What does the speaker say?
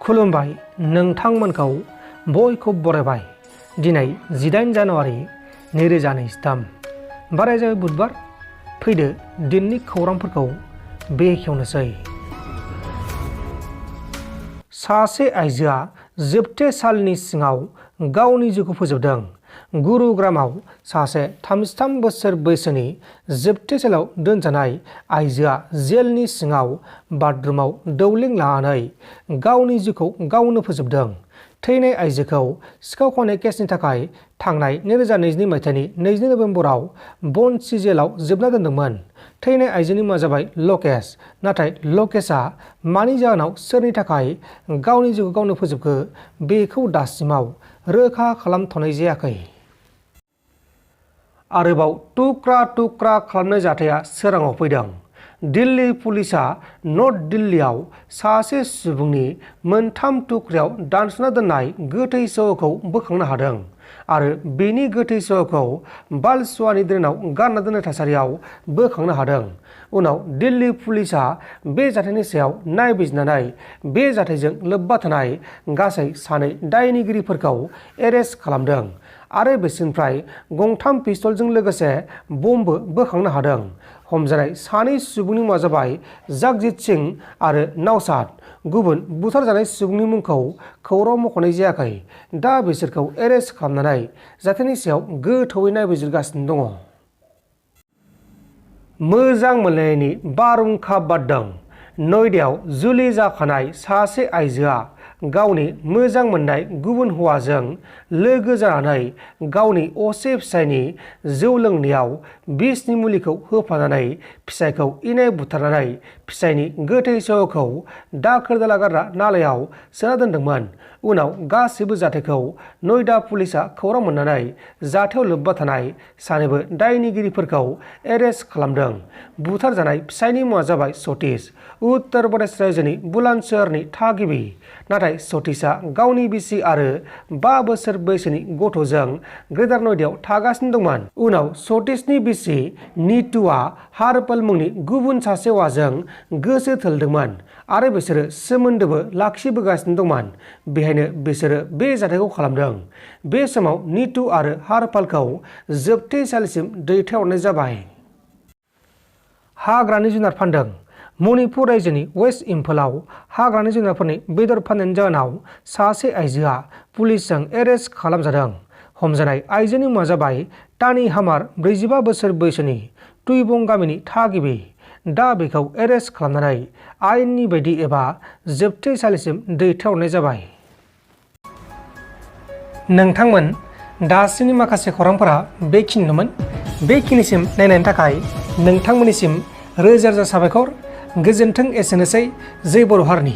खुलुमबाय नोंथांमोनखौ बयखौ बरायबाय। दिनै 18 जानुवारि 2023 बाराय जाबाय बुधबार। फैदो दिननि खौरांफोरखौ बेखेवनोसै। सासे आइजोआ जोबथेसालिनि सिङाव गावनि जिउखौ फोजोबदों। गुरुग्रामाव सासे 33 बोसोर बैसोनि जोबथेसालियाव दोनजानाय आइजोआ जेलनि सिङाव बाथरुमाव दौलें लानानै गावनि जिउखौ गावनो फोजोबदों। थैनाय आइजोखौ सिखाव खावनाय केसनि थाखाय थांनाय 2022 मायथाइनि 22 नबेम्बराव बन्सि जेलाव जोबना दोनदोंमोन। थैनाय आइजोनि मुङा जाबाय लकेश। नाथाय लकेशआ मानि जाहोनाव सोरनि थाखाय गावनि जिउखौ गावनो फोजोबखो बेखौ दासिमाव रोखा खालामथ'नाय जायाखै। आरोबाव थुख्रा थुख्रा खालामनाय जाथाया सोराङाव फैदों। दिल्ली पुलिसआ नर्थ दिल्लीयाव सासे सुबुंनि मोनथाम थुख्रायाव दानस'ना दोननाय गोथै सह'खौ बोखांनो हादों आरो बेनि गोथै सह'खौ बालसुवानि ड्रेनाव गारना दोननाय थासारियाव बोखांनो हादों। उनाव दिल्ली पुलिसआ बे जाथायनि सायाव नायबिजिरनानै बे जाथायजों लोब्बा थानाय गासै 2 दायनिगिरिफोरखौ एरेस्ट खालामदों आरो बिसोरनिफ्राय गंथाम पिस्तलजों लोगोसे बमबो बोखांनो हादों। हमजानाय 2 सुबुंनि मुङा जाबाय जगजीत सिंह आरो नौशाद। गुबुन बुथारजानाय सुबुंनि मुंखौ खौरां मख'नाय जायाखै। दा बिसोरखौ एरेस्ट खालामनानै जाथायनि सायाव गोथौयै नायबिजिरगासिनो दङ। मोजां मोनलायनायनि बारहुंखा बारदों। नयदायाव जुलि जाखानाय सासे आइजोआ गावनि मोजां मोननाय गुबुन हौवाजों लोगो जानानै गावनि असे फिसायनि जौ लोंनायाव बिसनि मुलिखौ होफानानै फिसायखौ इनाय बुथारनानै फिसायनि गोथै सह'खौ दाखोर दाला गारग्रा नालायाव सोना दोनदोंमोन। उनाव गासैबो जाथायखौ नयदा पुलिसआ खौरां मोननानै जाथायाव लोब्बा थानाय 2 दायनिगिरिफोरखौ एरेस्ट खालामदों। बुथारजानाय फिसायनि मुङा जाबाय सतीश, उत्तर प्रदेश रायजोनि बुलंदशहरनि थागिबि। नाथाय सतीशआ गावनि बिसि आरो 5 बोसोर बैसोनि गथ'जों ग्रेटार नयदायाव थागासिनो दंमोन। उनाव सतीशनि बिसि नीतूआ हारपाल मुंनि गुबुन सासे हौवाजों गोसो थोलायदोंमोन आरो बिसोरो सोमोन्दोबो लाखिबोगासिनो दंमोन। बेहायनो बिसोरो बे जाथायखौ खालामदों। बे समाव नीतू आरो हारपालखौ जोबथेसालिसिम दैथायहरनाय जाबाय। हाग्रानि जुनार फानदों। मणिपुर रायजोनि वेस्ट इम्फलाव हाग्रानि जुनारफोरनि बेदर फाननायनि जाहोनाव सासे आइजोआ पुलिसजों एरेस्ट खालामजादों। हमजानाय आइजोनि मुङा जाबाय तानी हामार, 45 बोसोर बैसोनि ट्विबं गामिनि थागिबि। दा बेखौ एरेस्ट खालामनानै आयेननि बायदि एबा जोबथेसालिसिम दैथायहरनाय जाबाय। नोंथांमोन दासिमनि माखासे खौरांफोरा बेखिनिनोमोन। बेखिनिसिम नायनायनि थाखाय नोंथांमोननिसिम रोजा रोजा साबायखर। गोजोन्थों। एसेनोसै। जै बर' हारिनि।